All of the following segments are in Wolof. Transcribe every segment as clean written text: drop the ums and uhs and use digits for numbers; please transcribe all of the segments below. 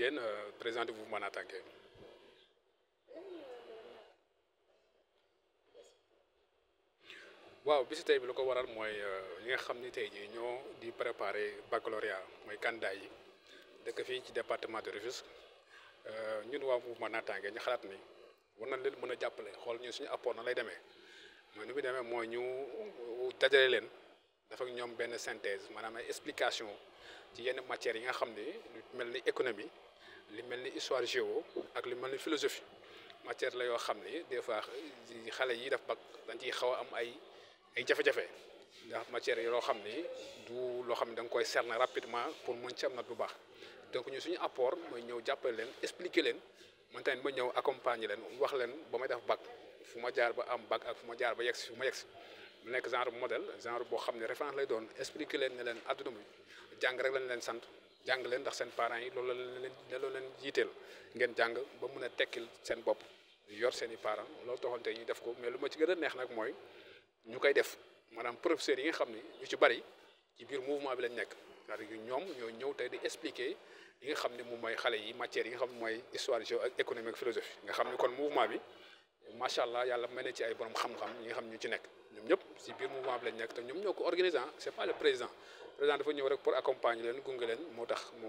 Diène, président du mouvement Natangué. waaw bisu tey bi lu ko waral mooy ñi nga xam ni tey jii ñoo di préparer baccalauréat mooy candidat yi dëkk fii ci département de Rufisque ñun waa mouvement Natangué ñu xalaat ni war nañ leen mën a jàppale xool ñun suñu apport na lay demee mooy nu muy demee mooy ñu dajale leen dafa ak ñoom benn synthèse maanaam ay explication ci yenn matières yi nga xam ni lu mel ni économie li mel ni histoire géo ak lu mel ni philosophie matière la yoo xam ni des fois xale yi def bac dañ ciy xaw a am ay jafe-jafe ndax matière yi loo xam ni du loo xam ne da nga koy cerner rapidement pour mën ci am note bu baax donc ñu suñu apport mooy ñëw jàppale leen expliquer leen man tamit ma ñëw accompagner leen wax leen ba may def bac fu ma jaar ba am bac ak fu ma jaar ba yegg si fu ma yegg si mu nekk genre modèle genre boo xam ne référence lay doon expliquer leen ne leen adduna bi jàng rek lañ leen sant jàng leen ndax seen parents yi loolu leen jiiteel ngeen jàng ba mun a tekkil seen bopp yor seen i parents loolu taxoon tey ñu def ko mais lu ma ci gën a neex nag mooy ñu koy def maanaam professeurs yi nga xam ni ñu ci bari ci biir mouvement bi lañ nekk c'est-à-dire que ñoom ñoo ñëw tey di expliquer yi nga xam ne moom mooy xale yi matières yi nga xam ne mooy histoire géo ak économie ak philosophie nga xam ne kon mouvement bi macha allah yàlla may na ci ay borom xam-xam ñi nga xam ñu ci nekk ñoom ñëpp ci biir mouvement bi lañ nekk te ñoom ñoo ko organisé c'est pas le président dafa ñëw rek pour accompagner leen gunge leen moo tax mu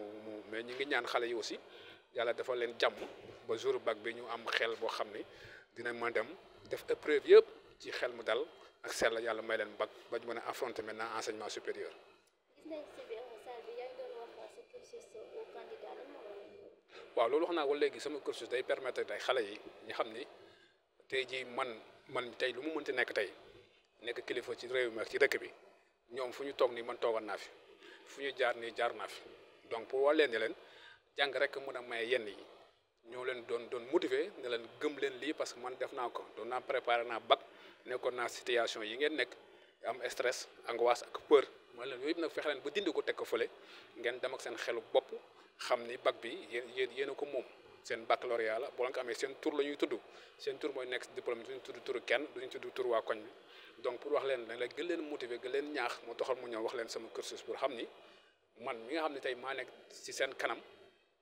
mais ñu ngi ñaan xale yi aussi yàlla dafa leen jàmm ba jour bac bi ñu am xel boo xam ni dina mën dem def épreuve yëpp ci xel mu dal ak sell yàlla may leen bac ba ñu mën a affronter maintenant enseignement supérieur. waaw loolu wax naa ko léegi sama cursus day permettre tey xale yi ñu xam ni tey jii man tey lu mu mënti nekk tey nekk kilifa ci réew mi ak ci dëkk bi ñoom fu ñu toog nii man toogoon naa fi fu ñu jaar nii jaar naa fi donc pour wax leen ne leen jàng rek mën a maye yenn yi ñoo leen doon motiver ne leen gëm leen lii parce que man def naa ko doon naa préparé naa bac nekkoon naa situation yi ngeen nekk am stress angoisse ak peur mooy leen yooyu yëpp nag fexe leen ba dindi ko teg ko fële ngeen dem ak seen xelu bopp xam ni bac bi yéen a ko moom seen baccalauréat la boo leen ko amee seen tur la ñuy tudd seen tur mooy nekk diplôme duñu tudd turu kenn duñu tudd tur waa koñ bi donc pour wax leen da la gën leen motiver gën leen ñaax moo taxal mu ñëw wax leen sama cursus pour xam ni man mi nga xam ne tey maa nekk ci seen kanam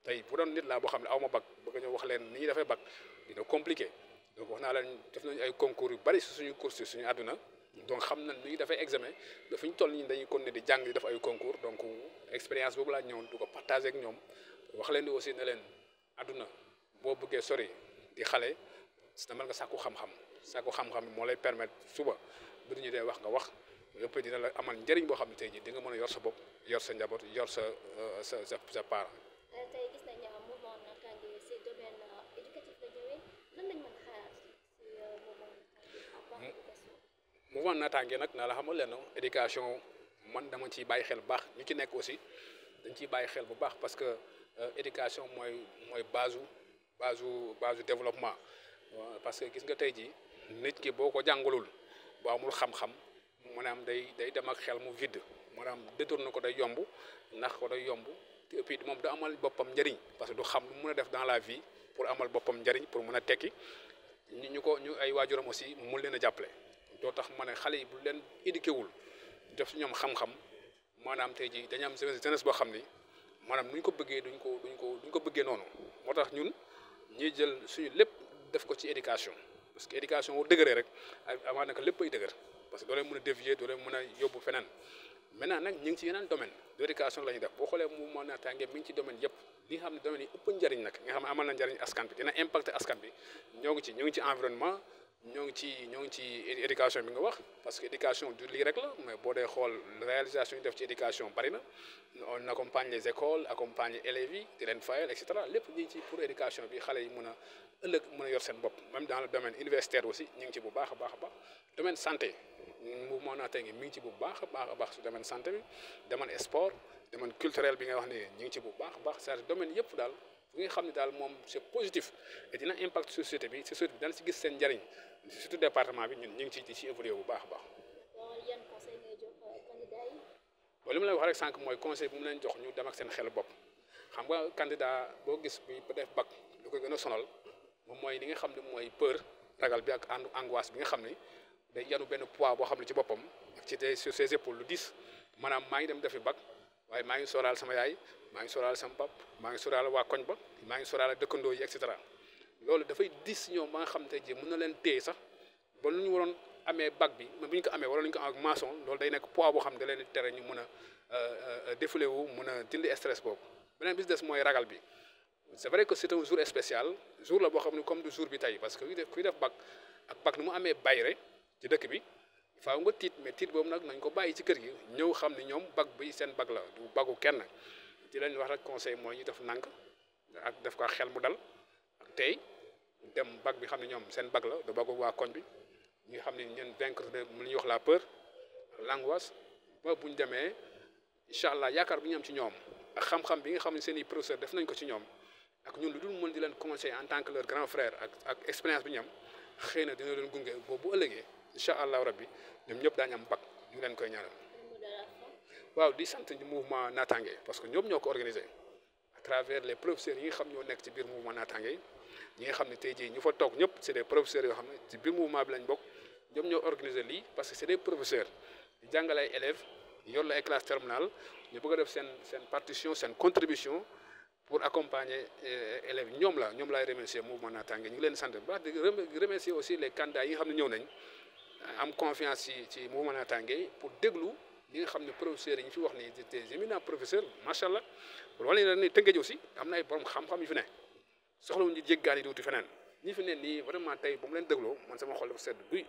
tey bu doon nit laa boo xam ne aw ma bac bëgg ñëw wax leen ni ñuy defee bac dina compliqué donc wax naa leen def nañu ay concours yu bari si suñu cursus suñu àdduna donc xam nañ ni ñuy defee examen dafa ñu toll nii dañuy continuer di jàng di def ay concours donc expérience boobu laa ñëwoon du ko partager ak ñoom wax leen ni aussi ne leen àdduna boo bëggee sori di xale demal nga sàkku xam-xam moo lay permettre suba bu ñu dee wax nga wax yëpp dina la amal njëriñ boo xam ne tey jii di nga mën a yor sa bopp yor sa njaboot yor sa parent. tey gis nañ mouvement Natangué ci domaine éducatif la ñëwee lan lañ mën a xalaat ci mouvement Natangué nag naa la xamal leen éducation man dama ciy bàyyi xel bu baax ñu ci nekk aussi dañ ciy bàyyi xel bu baax parce que éducation mooy base développement parce que gis nga tey jii nit ki boo ko jàngalul boo amul xam-xam maanaam day dem ak xel mu vide maanaam détourné ko day yomb ndax ko day yomb te et puis moom du amal boppam njëriñ parce que du xam lu mën a def dans la vie pour amal boppam njëriñ pour mën a tekki ñu ay waajuram aussi mun leen a jàppale. doo tax ma ne xale yi bu leen éduqué wul def si ñoom xam-xam maanaam tey jii dañu am jeunesse boo xam ni maanaam nu ñu ko bëggee duñ ko bëggee noonu moo tax ñun ñuy jël suñu lépp def ko ci éducation parce que éducation bu dëgëree rek avant nag lépp ay dëgër parce que doo leen mën a dévier doo leen mën a yóbbu feneen maintenant nag ñu ngi ci yeneen domaine d' éducation la ñuy def boo xoolee mouvement Natangué mi ngi ci domaine yëpp li nga xam ne domaine yi ëpp njëriñ nag nga xam ne amal na njëriñ askan bi dina impacté askan bi ñoo ngi ci environnement ñoo ngi ci éducation bi nga wax parce que éducation du lii rek la mais boo dee xool réalisation yi def ci éducation bari na on accompagne les écoles accompagne élèves yi di leen fayal et cetera lépp ñu ngi ci pour éducation bi xale yi mën a ëllëg mën a yor seen bopp même dans le domaine universitaire aussi ñu ngi ci bu baax a baax domaine santé mouvement Natangué mi ngi ci bu baax a baax su domaine santé bi domaine sport domaine culturel bi nga wax ne ñu ngi ci bu baax a baax c'est-à-dire domaine yëpp daal fu nga xam ne daal moom c'est positif et dina impact société bi dana si gis seen njëriñ surtout département bi ñun ñu ngi ci di ci évoluer bu baax a baax. yan conseil ngay jox candidat yi. bon li ma lay wax rek sànq mooy conseil bu mu leen jox ñu dem ak seen xel bopp xam nga candidat boo gis bi ba def bac lu koy gën a sonal moom mooy li nga xam ne mooy peur ragal bi ak angoisse bi nga xam ni day yanu benn poids boo xam ne ci boppam ak ci sur ses épaules lu diis maanaam maa ngi dem defi bac waaye maa ngi sóoraal sama yaay maa ngi sóoraale sama pap maa ngi sóoraale waa koñ ba maa ngi sóoraale dëkkandoo yi et cetera loolu dafay dis ñoom ba nga xam te ji mën na leen téye sax ba lu ñu waroon amee bac bi mais bu ñu ko amee waroon nañu ko am ak maçon loolu day nekk poids boo xam ne da leen di tere ñu mën a défouler wu mën a dindi stress boobu beneen bi si des mooy ragal bi c'est vrai que c'est un jour spécial jour la boo xam ne comme du jour bi tey parce que kuy def bac ak bac nu mu amee bayre ci dëkk bi faaw nga tiit mais tiit boobu nag nañ ko bàyyi ci kër gi ñëw xam ne ñoom bac bi seen bac la du bagu kenn di leen wax rek conseil mooy ñu def nànk ak def ko xel mu dal ak tey dem bac bi xam ne ñoom seen bac la du bagu waa koñ bi ñi xam ne ñeen vaincre de mu ñuy wax la peur l'angoisse ba bu ñu demee incha allah yaakaar bi ñu am ci ñoom ak xam-xam bi nga xam ne seen i professeur def nañ ko ci ñoom ak ñun lu dul mën di leen conseiller en tant que leur grand frère ak expérience bi ñu am xëy na dina leen gunge boobu bu ëllëgee incha allah rabbi ñoom ñëpp daañu am bac ñu leen koy ñaanal. waaw di sant mouvement Natangué parce que ñoom ñoo ko organisé à travers les professeurs yi nga xam ñoo nekk ci biir mouvement Natangué ñi nga xam ne tey jii ñu fa toog ñëpp c'est des professeurs yoo xam ne ci biir mouvement bi lañ bokk ñoom ñoo organisé lii parce que c'est des professeurs di jàngale ay élèves yor la ay classe terminale ñu bëgg a def seen partition seen contribution pour accompagner élèves ñoom laay remercier mouvement Natangué ñu ngi leen sant bu baax di remercier aussi les candidats yi nga xam ne ñëw nañ am confiance ci mouvement Natangué pour déglu ñi nga xam ne professeurs yi ñu fi wax ni des éminents professeurs macha allah wala leen ni Tëngéej aussi am na ay borom xam-xam yu fi ne soxlawuñu ñu jéggaani di wuti feneen ñi fi ne nii vraiment tey ba mu leen dégloo man sama xol dafa sedd guy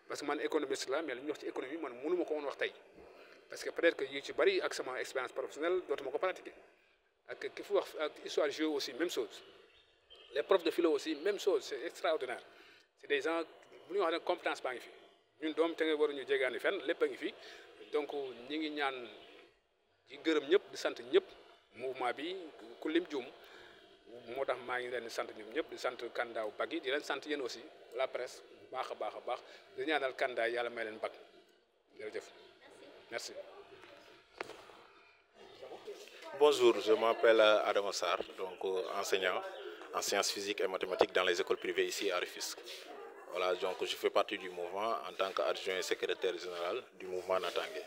parce que man économiste la mais li ñu wax ci économie man mënu ma ko woon wax tey parce que peut-être que yu ci bari ak sama expérience professionnelle dootuma ko pratiquer ak ki fi wax ak histoire géo aussi même chose les profs de philo aussi même chose c'est extraordinaire c'est des gens bu ñu wax ne compétence baa ngi fi ñun doom Tëngéej waruñu jéggaani fenn lépp a ngi fi donc ñi ngi ñaan di gërëm ñëpp di sant ñëpp mouvement bi ku lim juum moo tax maa ngi leen di sant ñoom ñëpp di sant kandaaw bag yi di leen sant yéen aussi la presse baax a baax di ñaanal kandaay yàlla may leen bag jërëjëf merci. Bonjour, je m'appelle Adama Sarr, donc enseignant en sciences physiques et mathématiques dans les écoles privées ici à Rufisque. Voilà, donc je fais partie du mouvement en tant qu'adjoint secrétaire général du mouvement Natangué.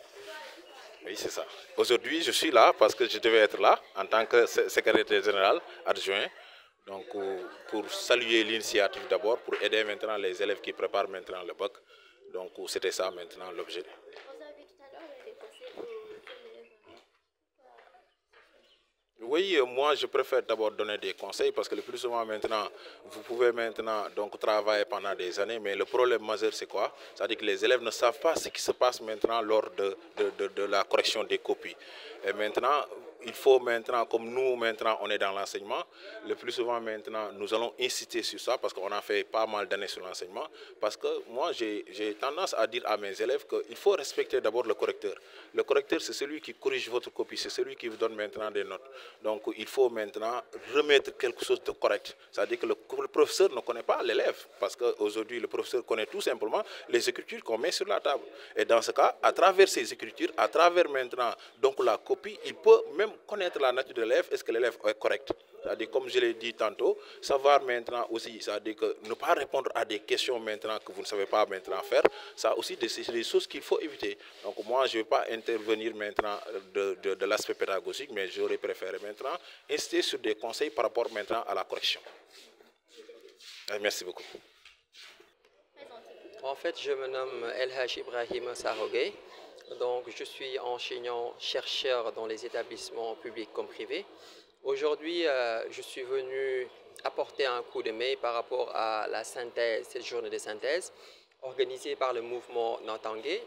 Oui, c'est ça. Aujourd'hui, je suis là parce que je devais être là en tant que secrétaire général adjoint. Donc, pour saluer l'initiative d'abord, pour aider maintenant les élèves qui préparent maintenant le bac. Donc, c'était ça maintenant l'objet. Oui, moi je préfère d'abord donner des conseils parce que le plus souvent maintenant, vous pouvez maintenant donc travailler pendant des années, mais le problème majeur c'est quoi? C'est-à-dire que les élèves ne savent pas ce qui se passe maintenant lors de la correction des copies. Et maintenant, il faut maintenant, comme nous maintenant on est dans l'enseignement, le plus souvent maintenant nous allons insister sur ça parce qu'on a fait pas mal d'années sur l'enseignement. Parce que moi j'ai tendance à dire à mes élèves qu'il faut respecter d'abord le correcteur. Le correcteur c'est celui qui corrige votre copie, c'est celui qui vous donne maintenant des notes. Donc il faut maintenant remettre quelque chose de correct. C'est-à-dire que le professeur ne connaît pas l'élève parce qu'aujourd'hui le professeur connaît tout simplement les écritures qu'on met sur la table. Et dans ce cas, à travers ces écritures, à travers maintenant donc la copie, il peut même connaître la nature de l'élève, est-ce que l'élève est correct. C'est-à-dire, comme je l'ai dit tantôt, savoir maintenant aussi, c'est-à-dire que ne pas répondre à des questions maintenant que vous ne savez pas maintenant faire, ça aussi, c'est des choses qu'il faut éviter. Donc moi, je ne vais pas intervenir maintenant de l'aspect pédagogique, mais j'aurais préféré maintenant insister sur des conseils par rapport maintenant à la correction. Merci beaucoup. En fait, je me nomme Elhaj Ibrahim Sarogay. Donc, je suis enseignant-chercheur dans les établissements publics comme privés. Aujourd'hui, je suis venu apporter un coup de main par rapport à la synthèse, cette journée de synthèse, organisée par le mouvement Natangué,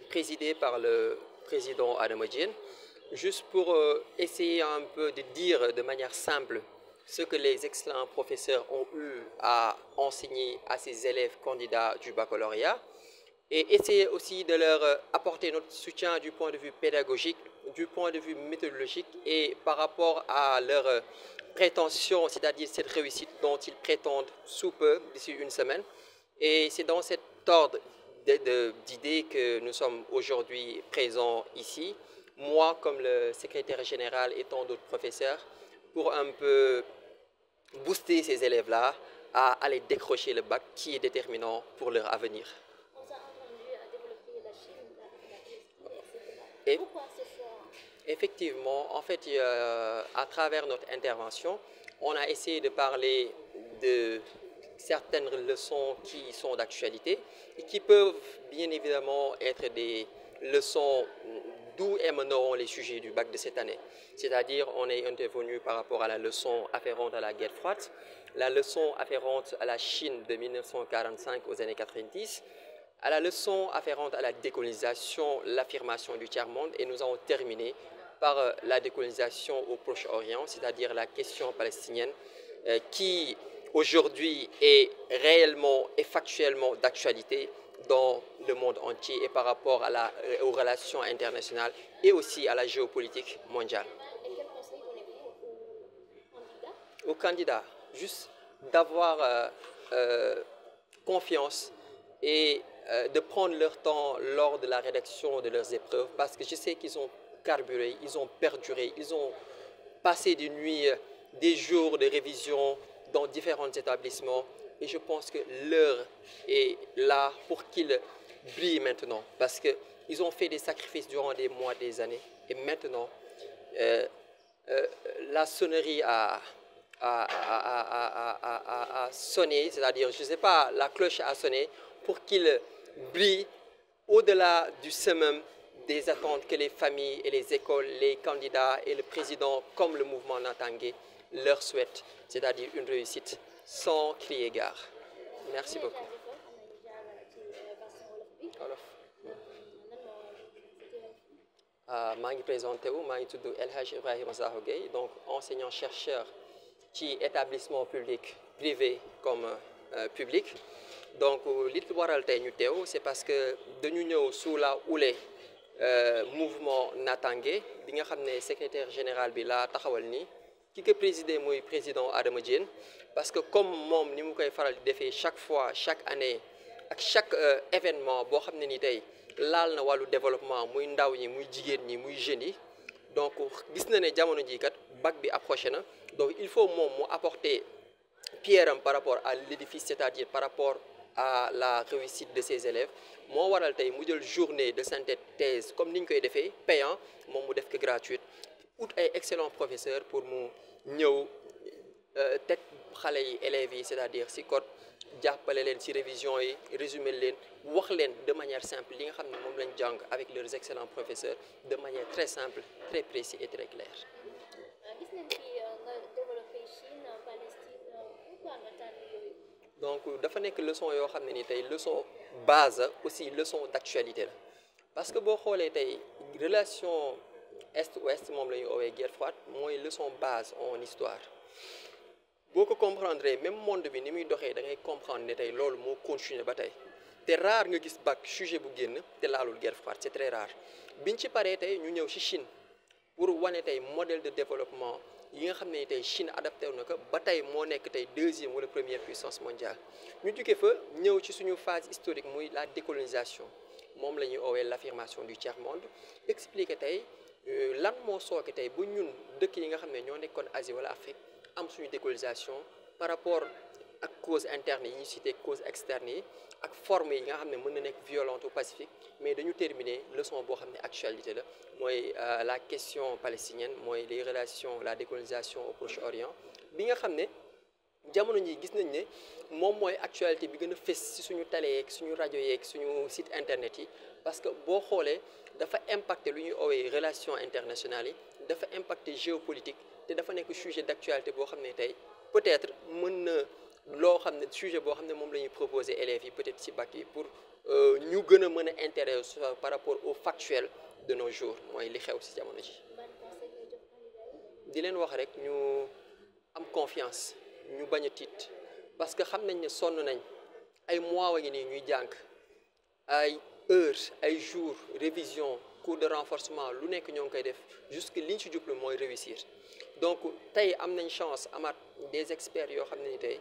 présidée par le président Adama Diène, juste pour essayer un peu de dire de manière simple ce que les excellents professeurs ont eu à enseigner à ces élèves candidats du baccalauréat, et essayer aussi de leur apporter notre soutien du point de vue pédagogique, du point de vue méthodologique et par rapport à leur prétention, c'est-à-dire cette réussite dont ils prétendent sous peu, d'ici une semaine. Et c'est dans cet ordre d'idées que nous sommes aujourd'hui présents ici, moi comme le secrétaire général et tant d'autres professeurs, pour un peu booster ces élèves-là à aller décrocher le bac qui est déterminant pour leur avenir. Effectivement, en fait, à travers notre intervention, on a essayé de parler de certaines leçons qui sont d'actualité et qui peuvent bien évidemment être des leçons d'où émaneront les sujets du bac de cette année. C'est-à-dire, on est intervenu par rapport à la leçon afférente à la guerre froide, la leçon afférente à la Chine de 1945 aux années 90, à la leçon afférente à la décolonisation, l'affirmation du tiers-monde, et nous avons terminé par la décolonisation au Proche-Orient, c'est-à-dire la question palestinienne qui aujourd'hui est réellement et factuellement d'actualité dans le monde entier et par rapport aux relations internationales et aussi à la géopolitique mondiale. Et quel conseil donnez-vous aux candidats? Aux candidats, juste d'avoir confiance et de prendre leur temps lors de la rédaction de leurs épreuves parce que je sais qu'ils ont carburé, ils ont perduré, ils ont passé des nuits, des jours de révision dans différents établissements et je pense que l'heure est là pour qu'ils brillent maintenant parce qu'ils ont fait des sacrifices durant des mois, des années et maintenant la sonnerie a sonné, c'est-à-dire, je ne sais pas, la cloche a sonné pour qu'ils brillent au-delà du summum des attentes que les familles et les écoles, les candidats et le président, comme le mouvement Natangué, leur souhaitent, c'est-à-dire une réussite sans crier gare. Merci beaucoup. maa ngi présenté wu maa ngi tudd El Hadj Ibrahima Sakho Gueye donc enseignant chercheur ci établissement public privé comme public donc li waral tey ñu teew c'est parce que dañu ñëw sous la houlée mouvement Natangué bi nga xam ne secrétaire général bi laa taxawal nii ki ko présidé mooy président Adama Diène parce que comme moom ni mu koy faral di defee chaque fois chaque année ak chaque événement boo xam ne ni tey laal na wàllu développement muy ndaw ñi muy jigéen ñi muy jeunes yi donc gis na ne jamono jii kat bac bi approché na donc il faut moom mu apporter pierre am par rapport à l'édifice c'est-à-dire par rapport à la réussite de ses élèves moo waral tey mu jël journée de synthèse comme ni ñu koy defee payant moom mu def ko gratuite ut ay excellents professeurs pour mu ñëw teg xale yi élèves yi c'est-à-dire si code jàppale leen ci révision yi résumé leen wax leen de manière simple li nga xam ne moom lañ jàng avec leurs excellents professeurs de manière très simple très précis et très claire. gis nañ fi nga développé Chine Palestine pourquoi nga tànn yooyu. donc dafa nekk leçon yoo xam ne ni tey leçon base aussi leçon d'actualité la parce que boo xoolee tey relation est-ouest moom la ñu oowee guerre froide mooy leçon base en histoire. boo ko comprendre même monde bi ni muy doxee da ngay comprendre ne tey loolu moo continuer ba tey te rare nga gis bac sujet bu génn te laalul guerre froide c'est très rare biñ ci paree tey ñu ñëw ci Chine pour wane tey modèle de développement yi nga xam ne tey Chine adapté wu na ko ba tey moo nekk tey deuxième wala première puissance mondiale ñu jóge fa ñëw ci suñu phase historique muy la décolonisation moom la ñuy oowee l'affirmation du tiers-monde expliquer tey lan moo sooke tey bu ñun dëkk yi nga xam ne ñoo nekkoon Asie wala Afrique am suñu décolonisation par rapport ak cause interne yi ñu cité cause externe yi ak forme yi nga xam ne mën na nekk violente ou pacifique mais dañu terminer leçon boo xam ne actualité la mooy la question palestinienne mooy les relations la décolonisation au Proche-Orient bi nga xam ne jamono ji gis nañ ne moom mooy actualité bi gën a fës ci suñu télé yeeg suñu rajo yeeg suñu site internet yi parce que boo xoolee dafa impacter lu ñuy oowee relations internationales yi dafa impacter géopolitique te dafa nekk sujet d'actualité boo xam ne tey peut-être mën na loo xam ne sujet boo xam ne moom la ñuy proposer élèves yi peut-être ci bac yi pour ñu gën a mën a intéresser par rapport au factuel de nos jours mooy li xew ci jamono ji. di leen wax rek ñu am confiance ñu bañ a tiit parce que xam nañ ne sonn nañ ay mois wa ngi nii ñuy jàng ay heures ay jours révision cours de renforcement lu nekk ñoo ngi koy def jusque liñ ci jublu mooy réussir donc tey am nañ chance amaat des experts yoo xam ne ni tey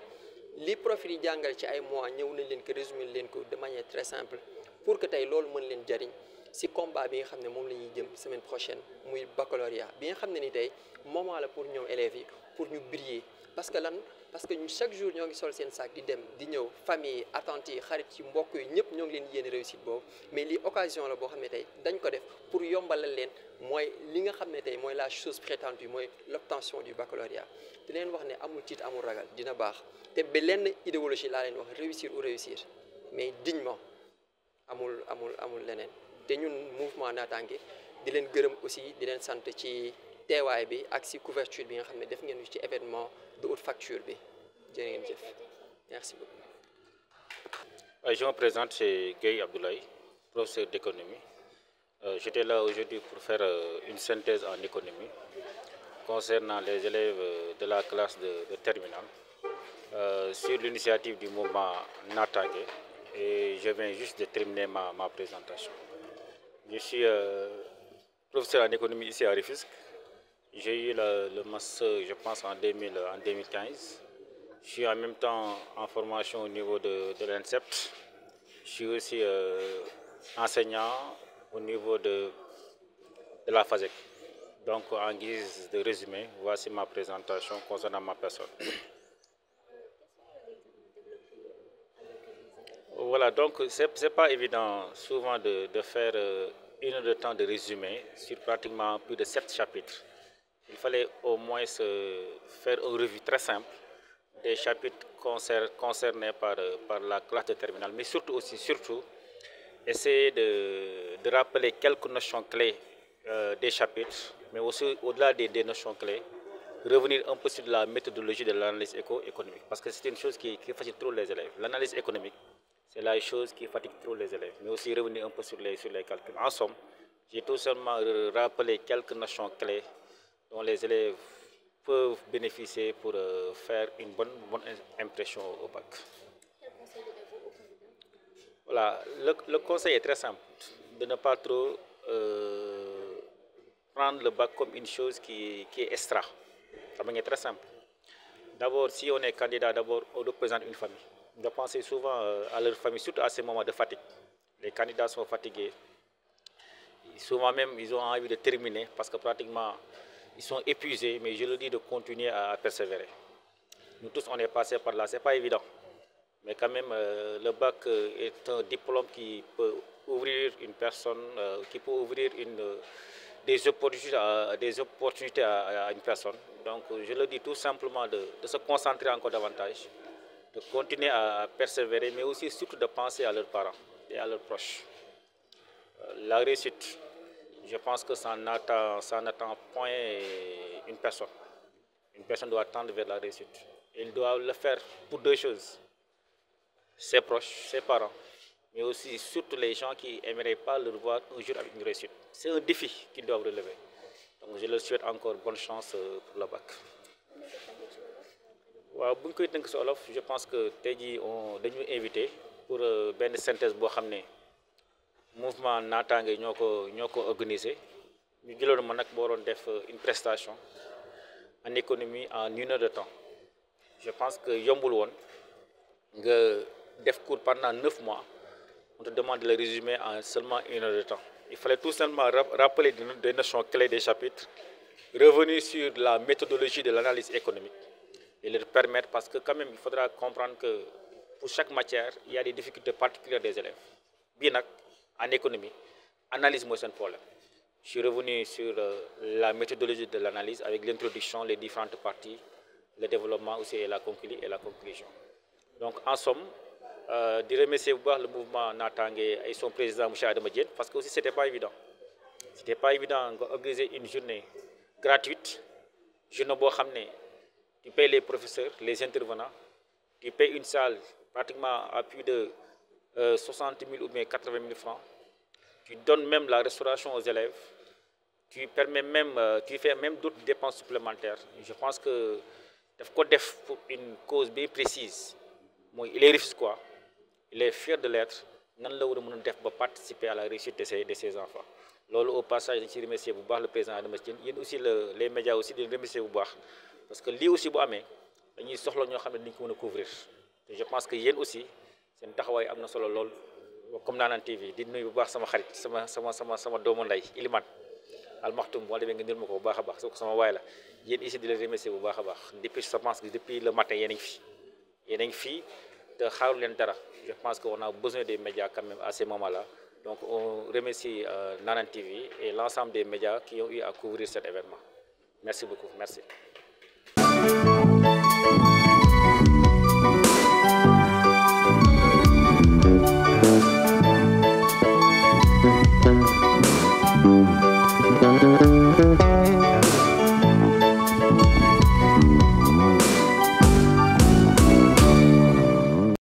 li profil yi jàngal ci ay mois ñëw nañ leen ko résumer leen ko de manière très simple pour que tey loolu mën leen jariñ ci combat bi nga xam ne moom la ñuy jëm semaine prochaine muy baccalauréat bi nga xam ne ni tey moment la pour ñoom élèves yi pour ñu briller parce que chaque jour ñoo ngi sol seen sac di dem di ñëw famille attentes yi xarit ci mbokk yi ñëpp ñoo ngi leen yéene réussite boobu mais lii occasion la boo xam ne tey dañ ko def pour yombalal leen mooy li nga xam ne tey mooy la chose prétendue mooy l'obtention du baccalauréat di leen wax ne amul tiit amul ragal dina baax te ba lenn idéologie laa leen wax réussir ou réussir mais dignement amul leneen te ñun mouvement Natangué di leen gërëm aussi di leen sant ci teewaay bi ak si couverture bi nga xam ne def ngeen ci événement de haute facture bi jërë ngeen jëf merci beaucoup. Je me présente, c'est Gueye Abdoulaye, professeur d'économie. J'étais là aujourd'hui pour faire une synthèse en économie concernant les élèves de la classe de terminale sur l'initiative du mouvement Natangué, et je viens juste de terminer ma présentation. Je suis professeur en économie ici à Rufisque. J'ai eu le master, je pense, en 2015. Je suis en même temps en formation au niveau de l'INSEP. Je suis aussi enseignant au niveau de la FASEC. Donc, en guise de résumé, voici ma présentation concernant ma personne. Voilà, donc c'est pas évident souvent de faire une heure de temps de résumé sur pratiquement plus de 7 chapitres. Il fallait au moins faire une revue très simple des chapitres concernés par la classe de terminale, mais surtout essayer de rappeler quelques notions clés des chapitres, mais aussi au-delà des notions clés, revenir un peu sur la méthodologie de l'analyse économique, parce que c'est une chose qui fatigue trop les élèves. L'analyse économique, c'est la chose qui fatigue trop les élèves, mais aussi revenir un peu sur les calculs. En somme, j'ai tout simplement rappelé quelques notions clés dont les élèves peuvent bénéficier pour faire une bonne impression au bac. Quel conseil donnez-vous aux candidats? Voilà, le conseil est très simple, de ne pas trop prendre le bac comme une chose qui est extra. Ça est très simple. D'abord, si on est candidat, d'abord on représente une famille. De penser souvent à leur famille, surtout à ces moments de fatigue. Les candidats sont fatigués. Souvent même, ils ont envie de terminer parce que pratiquement, ils sont épuisés, mais je le dis de continuer à persévérer. Nous tous, on est passés par là, ce n'est pas évident. Mais quand même, le bac est un diplôme qui peut ouvrir une personne, qui peut ouvrir des opportunités à une personne. Donc, je le dis tout simplement de se concentrer encore davantage, de continuer à persévérer, mais aussi surtout de penser à leurs parents et à leurs proches. La réussite, je pense que ça n'attend point une personne. Une personne doit tendre vers la réussite. Il doit le faire pour deux choses. Ses proches, ses parents, mais aussi surtout les gens qui n'aimeraient pas le voir un jour avec une réussite. C'est un défi qu'ils doivent relever. Donc je leur souhaite encore bonne chance pour le bac. waaw bu ñu koy tënk si olof je pense que tey jii dañu invité pour benn synthèse boo xam ne mouvement Natangué ñoo ko organisé ñu jëloon ma nag boo waroon def une prestation en économie en 1 heure de temps. Je pense que yombul woon nga def cours pendant 9 mois on te demande de le résumer en seulement 1 heure de temps. Il fallait tout simplement rappeler des notions clés des chapitres, revenir sur la méthodologie de l'analyse économique et leur permettre, parce que quand même il faudra comprendre que pour chaque matière, il y a des difficultés particulières des élèves. Bien en économie, analyse moi c'est un problème. Je suis revenu sur la méthodologie de l'analyse avec l'introduction, les différentes parties, le développement aussi et la conclusion. Donc en somme, de remercier le mouvement Natangué et son président M. Adama Diène, parce que aussi c'était pas évident. C'était pas évident d'organiser une journée gratuite, journée boo xam ne tu payes les professeurs, les intervenants, tu payes une salle pratiquement à plus de 60 000 ou bien 80 000 francs. Tu donnes même la restauration aux élèves, tu fais même d'autres dépenses supplémentaires. Je pense que pour une cause bien précise, il est risque quoi. Il est fier de l'être. Nan la wara mëna def ba participer à la réussite de ses enfants. Lolo au passage je remercie bu baax le président Adama Diène, yeen aussi les médias aussi de remercier bu baax parce que li aussi bu amé dañuy soxla ño xamné dañ ko mëna couvrir. Et je pense que yeen aussi sen taxaway amna solo lool comme Ndanane TV di nuyu bu baax sama xarit sama doomu nday Iliman Almakhtoum wala demee nga nir ma ko bu baax a baax soo ko sama waay la yéen ici di la remercier bu baax a baax depuis je pense que depuis le matin yéen a ngi fii te xaaru leen dara je pense qu'on a besoin des médias quand même à ces moments-là donc on remercie Ndanane TV et l'ensemble des médias qui ont eu à couvrir cet événement merci beaucoup merci